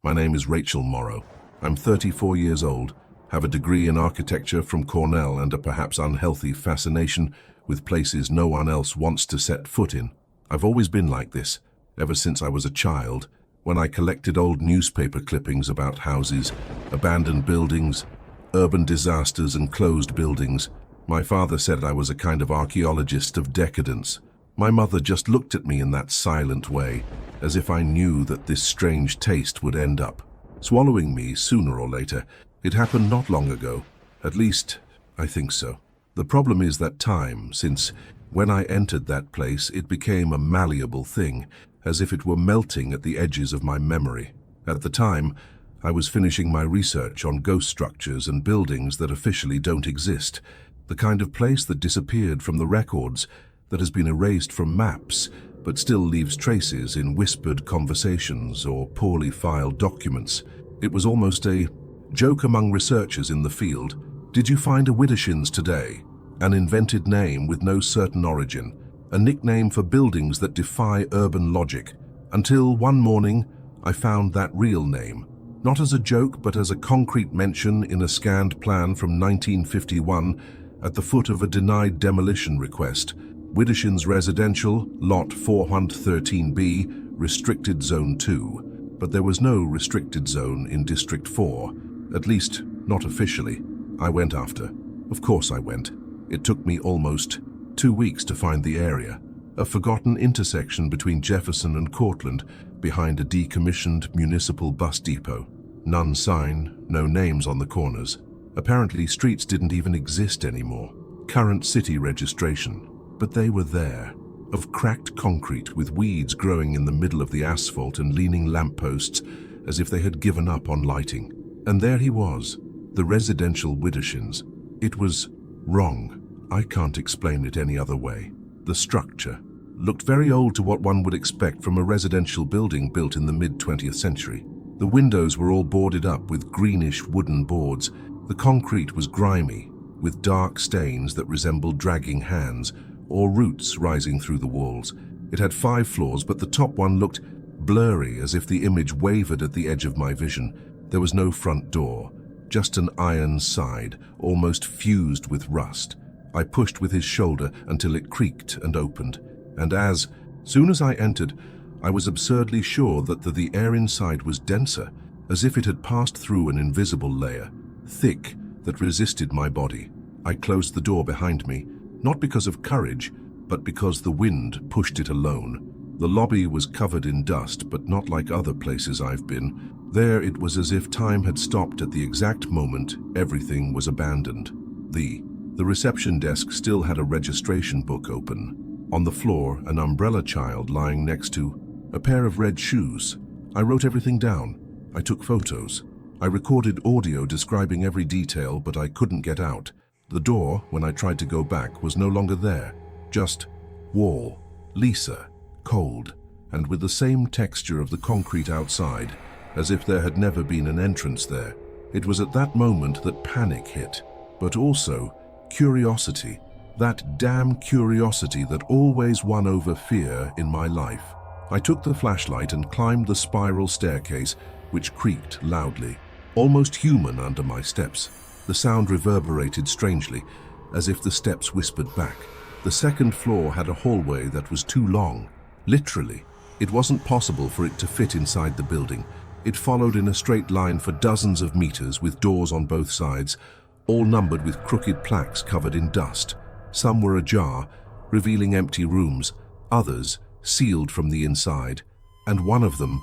My name is Rachel Morrow. I'm 34 years old, have a degree in architecture from Cornell and a perhaps unhealthy fascination with places no one else wants to set foot in. I've always been like this, ever since I was a child, when I collected old newspaper clippings about houses, abandoned buildings, urban disasters and closed buildings. My father said I was a kind of archaeologist of decadence. My mother just looked at me in that silent way, as if I knew that this strange taste would end up swallowing me sooner or later. It happened not long ago. At least, I think so. The problem is that time, since when I entered that place, it became a malleable thing, as if it were melting at the edges of my memory. At the time, I was finishing my research on ghost structures and buildings that officially don't exist, the kind of place that disappeared from the records, that has been erased from maps, but still leaves traces in whispered conversations or poorly filed documents. It was almost a joke among researchers in the field. Did you find a Widdershins today? An invented name with no certain origin, a nickname for buildings that defy urban logic. Until one morning, I found that real name, not as a joke but as a concrete mention in a scanned plan from 1951 at the foot of a denied demolition request. Widdershins Residential, Lot 413B, Restricted Zone 2. But there was no restricted zone in District 4, at least not officially. I went after. Of course I went. It took me almost 2 weeks to find the area, a forgotten intersection between Jefferson and Cortlandt behind a decommissioned municipal bus depot. None sign, no names on the corners. Apparently streets didn't even exist anymore. Current city registration. But they were there, of cracked concrete with weeds growing in the middle of the asphalt and leaning lampposts as if they had given up on lighting. And there he was, the residential Widdershins. It was wrong. I can't explain it any other way. The structure looked very old to what one would expect from a residential building built in the mid-20th century. The windows were all boarded up with greenish wooden boards. The concrete was grimy, with dark stains that resembled dragging hands or roots rising through the walls. It had 5 floors, but the top one looked blurry, as if the image wavered at the edge of my vision. There was no front door, just an iron side, almost fused with rust. I pushed with his shoulder until it creaked and opened, and as soon as I entered, I was absurdly sure that the air inside was denser, as if it had passed through an invisible layer, thick, that resisted my body. I closed the door behind me, not because of courage, but because the wind pushed it alone. The lobby was covered in dust, but not like other places I've been. There it was as if time had stopped at the exact moment everything was abandoned. The reception desk still had a registration book open. On the floor, an umbrella child lying next to a pair of red shoes. I wrote everything down. I took photos. I recorded audio describing every detail, but I couldn't get out. The door, when I tried to go back, was no longer there. Just wall, Lisa, cold, and with the same texture of the concrete outside, as if there had never been an entrance there. It was at that moment that panic hit, but also curiosity, that damn curiosity that always won over fear in my life. I took the flashlight and climbed the spiral staircase, which creaked loudly, almost human under my steps. The sound reverberated strangely, as if the steps whispered back. The second floor had a hallway that was too long. Literally, it wasn't possible for it to fit inside the building. It followed in a straight line for dozens of meters with doors on both sides, all numbered with crooked plaques covered in dust. Some were ajar, revealing empty rooms, others sealed from the inside, and one of them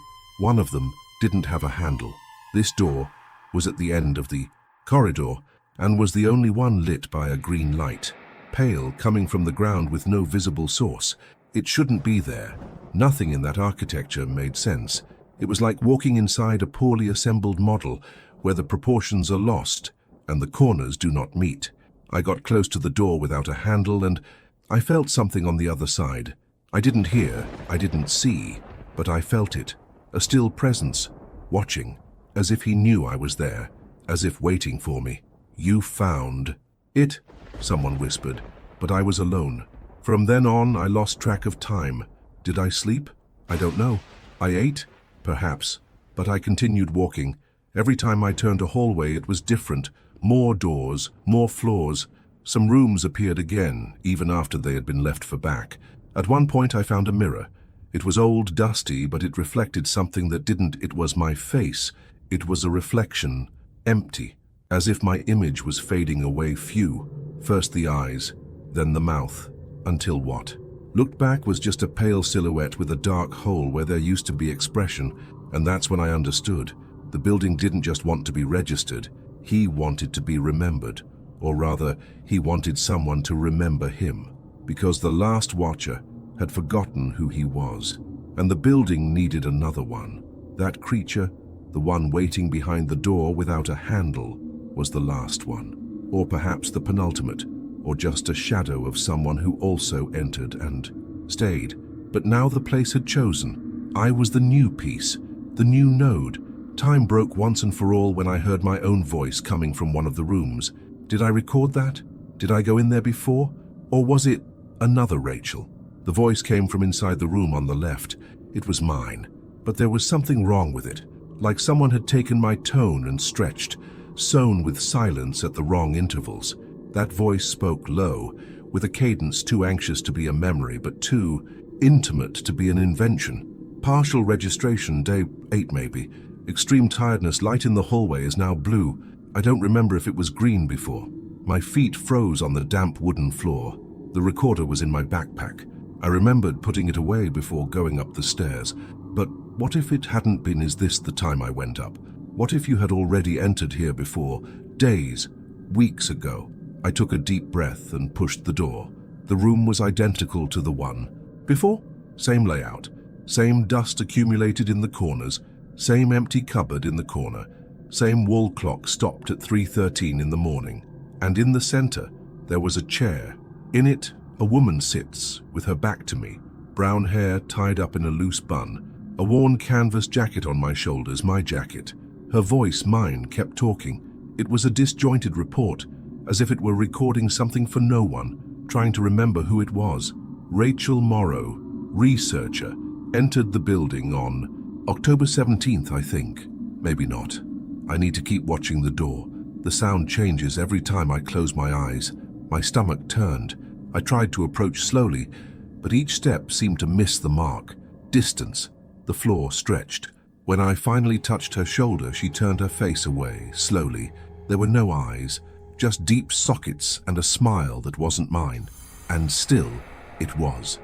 didn't have a handle. This door was at the end of the corridor and was the only one lit by a green light, pale, coming from the ground with no visible source. It shouldn't be there. Nothing in that architecture made sense. It was like walking inside a poorly assembled model where the proportions are lost and the corners do not meet. I got close to the door without a handle and I felt something on the other side. I didn't hear, I didn't see, but I felt it, a still presence, watching, as if he knew I was there, as if waiting for me. "You found it," someone whispered, but I was alone. From then on, I lost track of time. Did I sleep? I don't know. I ate? Perhaps. but I continued walking. Every time I turned a hallway, it was different. More doors, more floors. Some rooms appeared again, even after they had been left for back. At one point I found a mirror. It was old, dusty, but it reflected something that didn't. It was my face. It was a reflection, empty, as if my image was fading away. First the eyes, then the mouth, until what looked back was just a pale silhouette with a dark hole where there used to be expression. And that's when I understood. The building didn't just want to be registered. He wanted to be remembered. Or rather, he wanted someone to remember him. Because the last watcher had forgotten who he was. And the building needed another one. That creature, the one waiting behind the door without a handle, was the last one. Or perhaps the penultimate. Or just a shadow of someone who also entered and stayed. But now the place had chosen. I was the new piece, the new node. Time broke once and for all when I heard my own voice coming from one of the rooms. Did I record that? Did I go in there before? Or was it another Rachel? The voice came from inside the room on the left. It was mine. But there was something wrong with it. Like someone had taken my tone and stretched, sewn with silence at the wrong intervals. That voice spoke low, with a cadence too anxious to be a memory, but too intimate to be an invention. Partial registration, day 8 maybe. Extreme tiredness, light in the hallway is now blue. I don't remember if it was green before. My feet froze on the damp wooden floor. The recorder was in my backpack. I remembered putting it away before going up the stairs. But what if it hadn't been? Is this the time I went up? What if you had already entered here before, days, weeks ago? I took a deep breath and pushed the door. The room was identical to the one before. Same layout, same dust accumulated in the corners, same empty cupboard in the corner, same wall clock stopped at 3:13 in the morning. And in the center, there was a chair. In it, a woman sits, with her back to me, brown hair tied up in a loose bun, a worn canvas jacket on my shoulders, my jacket. Her voice, mine, kept talking. It was a disjointed report, as if it were recording something for no one, trying to remember who it was. Rachel Morrow, researcher, entered the building on October 17th, I think. Maybe not. I need to keep watching the door. The sound changes every time I close my eyes. My stomach turned. I tried to approach slowly, but each step seemed to miss the mark. Distance. The floor stretched. When I finally touched her shoulder, she turned her face away, slowly. There were no eyes. Just deep sockets and a smile that wasn't mine. And still, it was.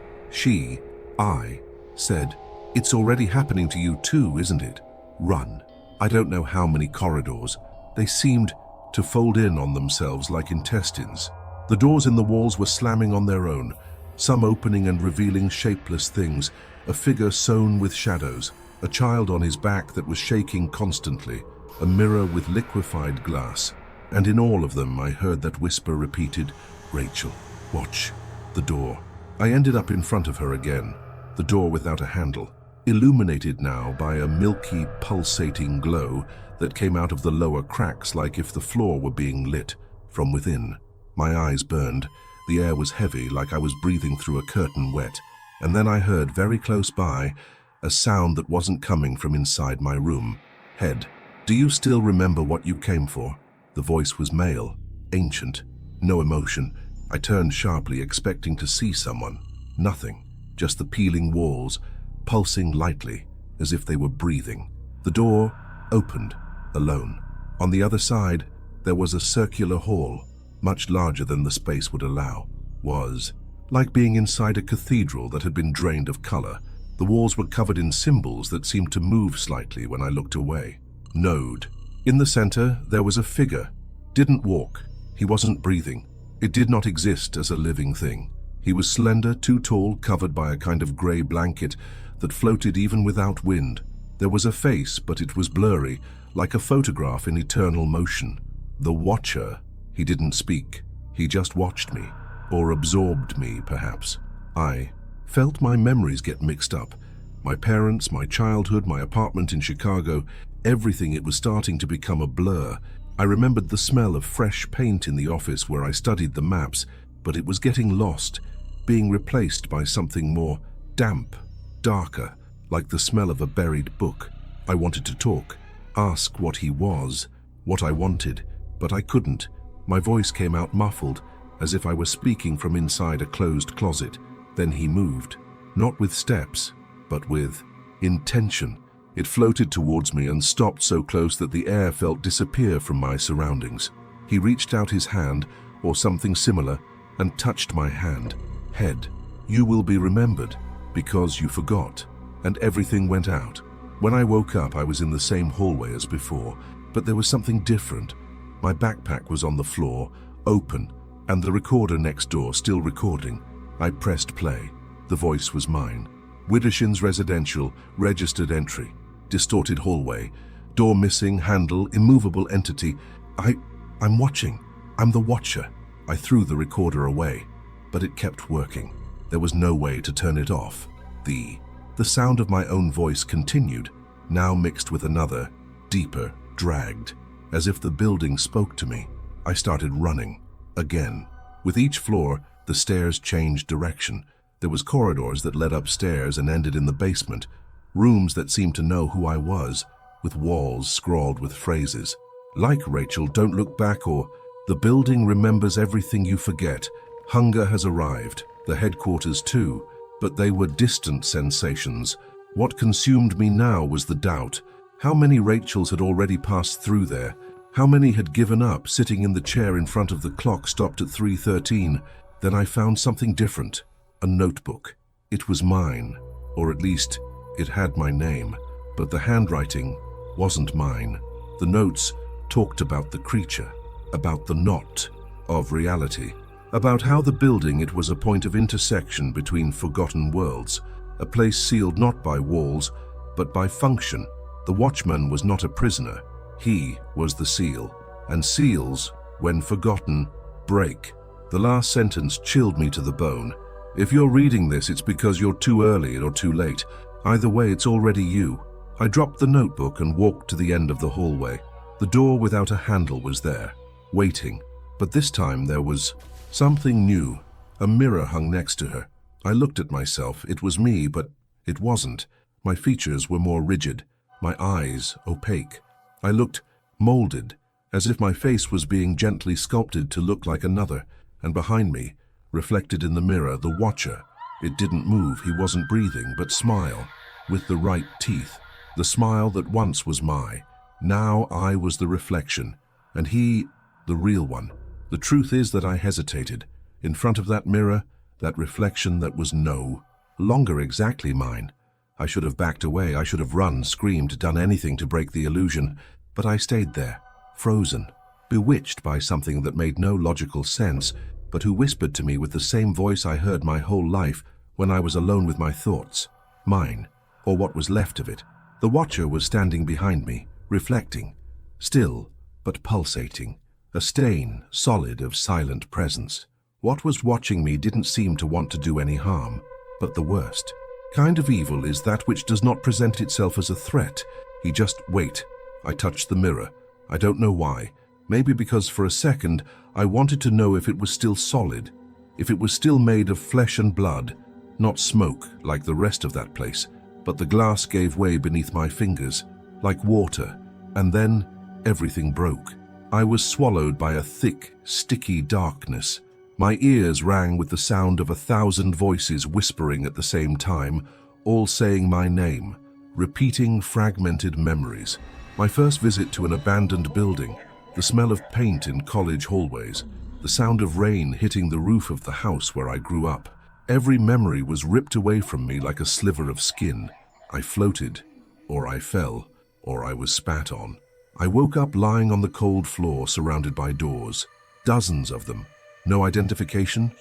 I, said, "It's already happening to you too, isn't it? Run." I don't know how many corridors. They seemed to fold in on themselves like intestines. The doors in the walls were slamming on their own, some opening and revealing shapeless things, a figure sewn with shadows, a child on his back that was shaking constantly, a mirror with liquefied glass. And in all of them, I heard that whisper repeated, "Rachel, watch the door." I ended up in front of her again, the door without a handle, illuminated now by a milky, pulsating glow that came out of the lower cracks like if the floor were being lit from within. My eyes burned. The air was heavy, like I was breathing through a curtain wet. And then I heard, very close by, a sound that wasn't coming from inside my room. "Head, do you still remember what you came for?" The voice was male, ancient, no emotion. I turned sharply, expecting to see someone. Nothing, just the peeling walls, pulsing lightly, as if they were breathing. The door opened, alone. On the other side, there was a circular hall, much larger than the space would allow. Was like being inside a cathedral that had been drained of color. The walls were covered in symbols that seemed to move slightly when I looked away. Node. In the center, there was a figure. Didn't walk. He wasn't breathing. It did not exist as a living thing. He was slender, too tall, covered by a kind of gray blanket that floated even without wind. There was a face, but it was blurry, like a photograph in eternal motion. The Watcher. He didn't speak. He just watched me. Or absorbed me, perhaps. I felt my memories get mixed up. My parents, my childhood, my apartment in Chicago, everything. It was starting to become a blur. I remembered the smell of fresh paint in the office where I studied the maps, but it was getting lost, being replaced by something more damp, darker, like the smell of a buried book. I wanted to talk, ask what he was, what I wanted, but I couldn't. My voice came out muffled, as if I were speaking from inside a closed closet. Then he moved, not with steps, but with intention. It floated towards me and stopped so close that the air felt disappear from my surroundings. He reached out his hand, or something similar, and touched my hand. Head. You will be remembered, because you forgot. And everything went out. When I woke up, I was in the same hallway as before, but there was something different. My backpack was on the floor, open, and the recorder next door still recording. I pressed play. The voice was mine. Widdershins Residential, registered entry. Distorted hallway. Door missing, handle, immovable entity. I'm watching. I'm the watcher. I threw the recorder away, but it kept working. There was no way to turn it off. The sound of my own voice continued, now mixed with another, deeper, dragged, as if the building spoke to me. I started running, again. With each floor, the stairs changed direction. There was corridors that led upstairs and ended in the basement, rooms that seemed to know who I was, with walls scrawled with phrases. Like Rachel, don't look back, or the building remembers everything you forget. Hunger has arrived, the headquarters too, but they were distant sensations. What consumed me now was the doubt. How many Rachels had already passed through there? How many had given up, sitting in the chair in front of the clock stopped at 3:13? Then I found something different. A notebook. It was mine, or at least it had my name, but the handwriting wasn't mine. The notes talked about the creature, about the knot of reality, about how the building it was a point of intersection between forgotten worlds, a place sealed not by walls, but by function. The watchman was not a prisoner. He was the seal, and seals, when forgotten, break. The last sentence chilled me to the bone. If you're reading this, it's because you're too early or too late. Either way, it's already you. I dropped the notebook and walked to the end of the hallway. The door without a handle was there, waiting. But this time there was something new. A mirror hung next to her. I looked at myself. It was me, but it wasn't. My features were more rigid, my eyes opaque. I looked molded, as if my face was being gently sculpted to look like another. And behind me, reflected in the mirror, the watcher. It didn't move, he wasn't breathing, but smile, with the right teeth. The smile that once was mine. Now I was the reflection, and he, the real one. The truth is that I hesitated. In front of that mirror, that reflection that was no longer exactly mine. I should have backed away, I should have run, screamed, done anything to break the illusion. But I stayed there, frozen, bewitched by something that made no logical sense, but who whispered to me with the same voice I heard my whole life when I was alone with my thoughts. Mine, or what was left of it. The watcher was standing behind me, reflecting, still but pulsating, a stain, solid, of silent presence. What was watching me didn't seem to want to do any harm, but the worst kind of evil is that which does not present itself as a threat. He just wait. I touched the mirror. I don't know why. Maybe because for a second I wanted to know if it was still solid, if it was still made of flesh and blood, not smoke like the rest of that place. But the glass gave way beneath my fingers, like water, and then everything broke. I was swallowed by a thick, sticky darkness. My ears rang with the sound of 1,000 voices whispering at the same time, all saying my name, repeating fragmented memories. My first visit to an abandoned building, the smell of paint in college hallways, the sound of rain hitting the roof of the house where I grew up. Every memory was ripped away from me like a sliver of skin. I floated, or I fell, or I was spat on. I woke up lying on the cold floor surrounded by doors, dozens of them. No identification,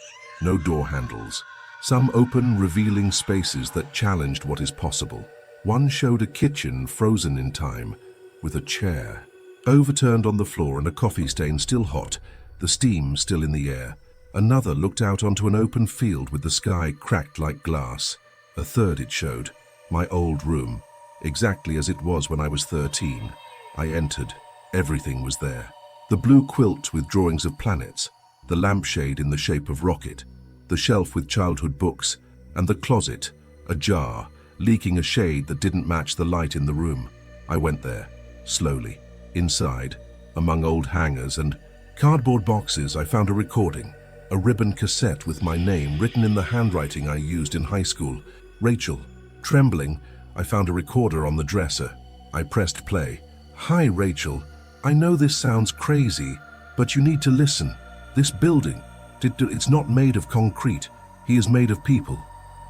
no door handles. Some open, revealing spaces that challenged what is possible. One showed a kitchen frozen in time, with a chair overturned on the floor and a coffee stain still hot, the steam still in the air. Another looked out onto an open field with the sky cracked like glass. A third it showed, my old room, exactly as it was when I was 13. I entered. Everything was there. The blue quilt with drawings of planets, the lampshade in the shape of rocket, the shelf with childhood books, and the closet, ajar, leaking a shade that didn't match the light in the room. I went there, slowly. Inside, among old hangers and cardboard boxes, I found a recording, a ribbon cassette with my name written in the handwriting I used in high school. Rachel. Trembling, I found a recorder on the dresser. I pressed play. "Hi, Rachel. I know this sounds crazy, but you need to listen. This building, it's not made of concrete. He is made of people,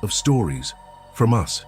of stories, from us.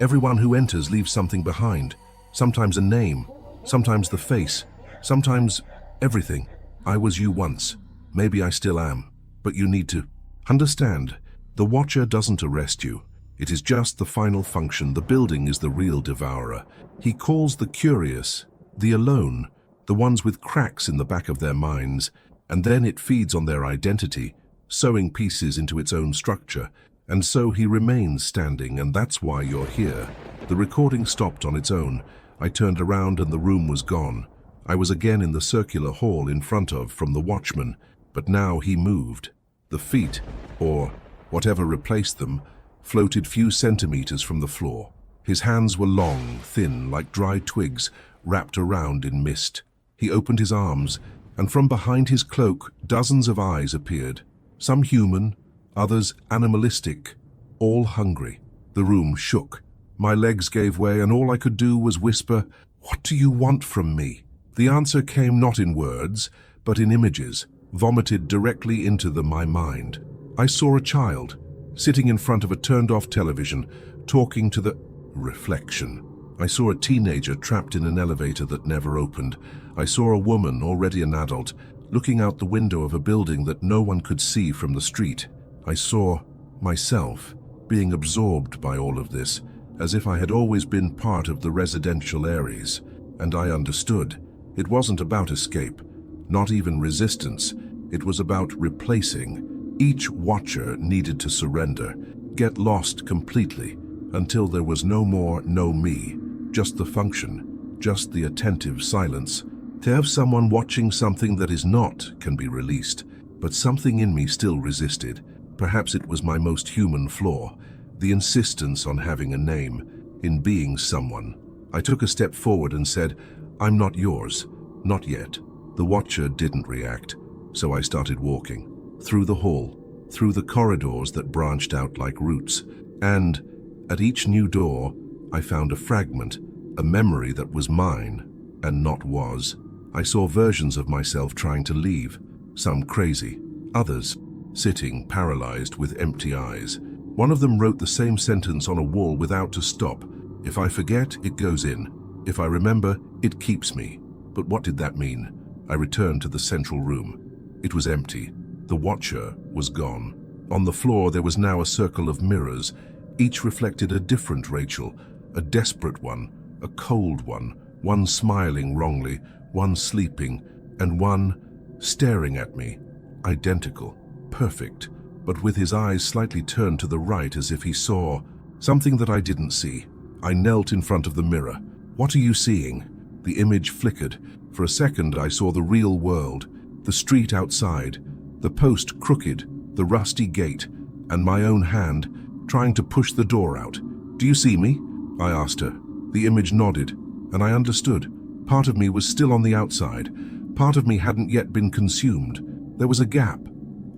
Everyone who enters leaves something behind. Sometimes a name, sometimes the face, sometimes everything. I was you once. Maybe I still am. But you need to understand. The Watcher doesn't arrest you. It is just the final function. The building is the real devourer. He calls the curious, the alone, the ones with cracks in the back of their minds, and then it feeds on their identity, sewing pieces into its own structure. And so he remains standing, and that's why you're here." The recording stopped on its own. I turned around and the room was gone. I was again in the circular hall in front of from the watchman, but now he moved. The feet, or whatever replaced them, floated few centimeters from the floor. His hands were long, thin, like dry twigs, wrapped around in mist. He opened his arms, and from behind his cloak, dozens of eyes appeared. Some human, others animalistic, all hungry. The room shook. My legs gave way, and all I could do was whisper, "What do you want from me?" The answer came not in words, but in images, vomited directly into my mind. I saw a child, sitting in front of a turned-off television, talking to the reflection. I saw a teenager trapped in an elevator that never opened. I saw a woman, already an adult, looking out the window of a building that no one could see from the street. I saw myself being absorbed by all of this, as if I had always been part of the residential areas. And I understood. It wasn't about escape, not even resistance. It was about replacing. Each Watcher needed to surrender, get lost completely, until there was no more no me, just the function, just the attentive silence. To have someone watching something that is not can be released, but something in me still resisted. Perhaps it was my most human flaw, the insistence on having a name, in being someone. I took a step forward and said, "I'm not yours, not yet." The Watcher didn't react, so I started walking. Through the hall, through the corridors that branched out like roots, and at each new door, I found a fragment, a memory that was mine and not was. I saw versions of myself trying to leave, some crazy, others sitting paralyzed with empty eyes. One of them wrote the same sentence on a wall without to stop. "If I forget, it goes in. If I remember, it keeps me." But what did that mean? I returned to the central room. It was empty. The Watcher was gone. On the floor there was now a circle of mirrors. Each reflected a different Rachel, a desperate one, a cold one smiling wrongly, one sleeping, and one staring at me, identical, perfect, but with his eyes slightly turned to the right as if he saw something that I didn't see. I knelt in front of the mirror. "What are you seeing?" The image flickered. For a second I saw the real world, the street outside, the post crooked, the rusty gate, and my own hand trying to push the door out. "Do you see me?" I asked her. The image nodded, and I understood. Part of me was still on the outside. Part of me hadn't yet been consumed. There was a gap,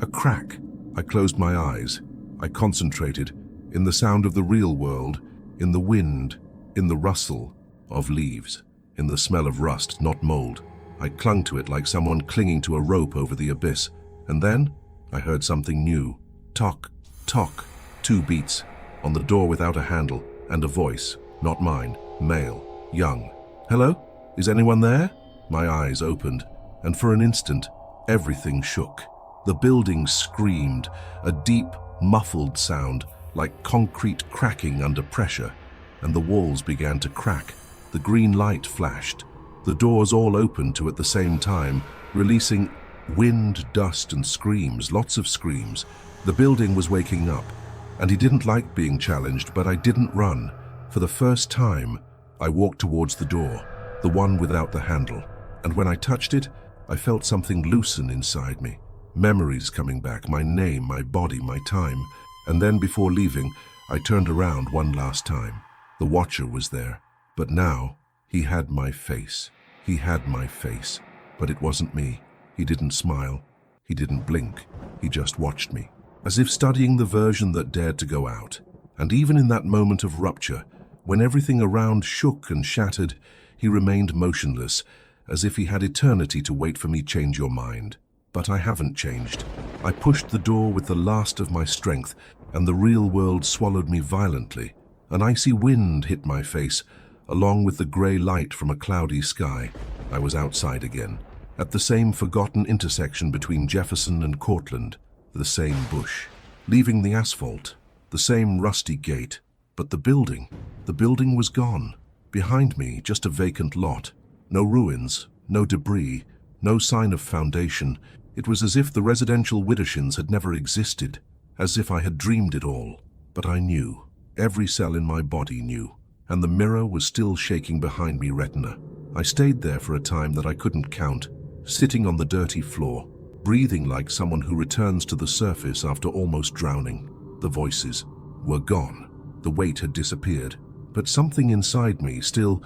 a crack. I closed my eyes. I concentrated, in the sound of the real world, in the wind, in the rustle of leaves, in the smell of rust, not mold. I clung to it like someone clinging to a rope over the abyss. And then I heard something new. Tock, tock, 2 beats, on the door without a handle, and a voice, not mine, male, young. "Hello? Is anyone there?" My eyes opened, and for an instant, everything shook. The building screamed, a deep, muffled sound, like concrete cracking under pressure, and the walls began to crack. The green light flashed. The doors all opened to at the same time, releasing wind, dust, and screams, lots of screams. The building was waking up, and he didn't like being challenged, but I didn't run. For the first time, I walked towards the door, the one without the handle, and when I touched it, I felt something loosen inside me. Memories coming back, my name, my body, my time. And then before leaving, I turned around one last time. The Watcher was there, but now He had my face. He had my face. But it wasn't me. He didn't smile. He didn't blink. He just watched me, as if studying the version that dared to go out. And even in that moment of rupture, when everything around shook and shattered, he remained motionless, as if he had eternity to wait for me to change your mind. But I haven't changed. I pushed the door with the last of my strength, and the real world swallowed me violently. An icy wind hit my face, along with the grey light from a cloudy sky. I was outside again, at the same forgotten intersection between Jefferson and Cortlandt, the same bush, leaving the asphalt, the same rusty gate. But the building was gone. Behind me, just a vacant lot. No ruins, no debris, no sign of foundation. It was as if the residential Widdershins had never existed, as if I had dreamed it all. But I knew. Every cell in my body knew. And the mirror was still shaking behind me retina. I stayed there for a time that I couldn't count, sitting on the dirty floor, breathing like someone who returns to the surface after almost drowning. The voices were gone. The weight had disappeared, but something inside me still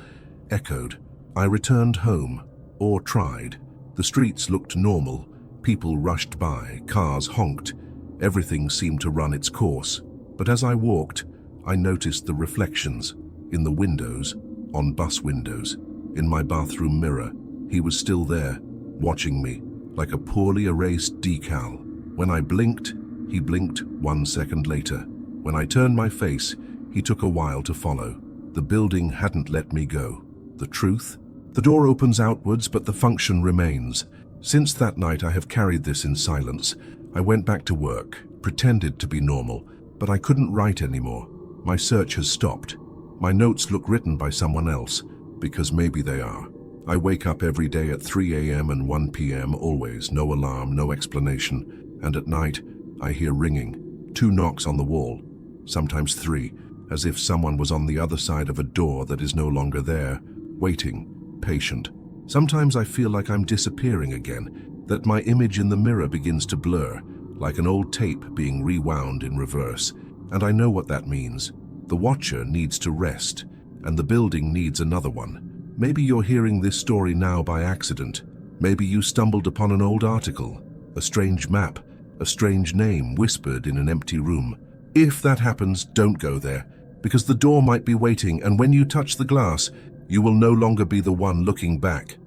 echoed. I returned home, or tried. The streets looked normal. People rushed by, cars honked. Everything seemed to run its course. But as I walked, I noticed the reflections. In the windows, on bus windows, in my bathroom mirror. He was still there, watching me, like a poorly erased decal. When I blinked, he blinked 1 second later. When I turned my face, he took a while to follow. The building hadn't let me go. The truth? The door opens outwards, but the function remains. Since that night, I have carried this in silence. I went back to work, pretended to be normal, but I couldn't write anymore. My search has stopped. My notes look written by someone else, because maybe they are. I wake up every day at 3 a.m. and 1 p.m. always, no alarm, no explanation. And at night, I hear ringing, 2 knocks on the wall, sometimes 3, as if someone was on the other side of a door that is no longer there, waiting, patient. Sometimes I feel like I'm disappearing again, that my image in the mirror begins to blur, like an old tape being rewound in reverse. And I know what that means. The watcher needs to rest, and the building needs another one. Maybe you're hearing this story now by accident. Maybe you stumbled upon an old article, a strange map, a strange name whispered in an empty room. If that happens, don't go there, because the door might be waiting, and when you touch the glass, you will no longer be the one looking back.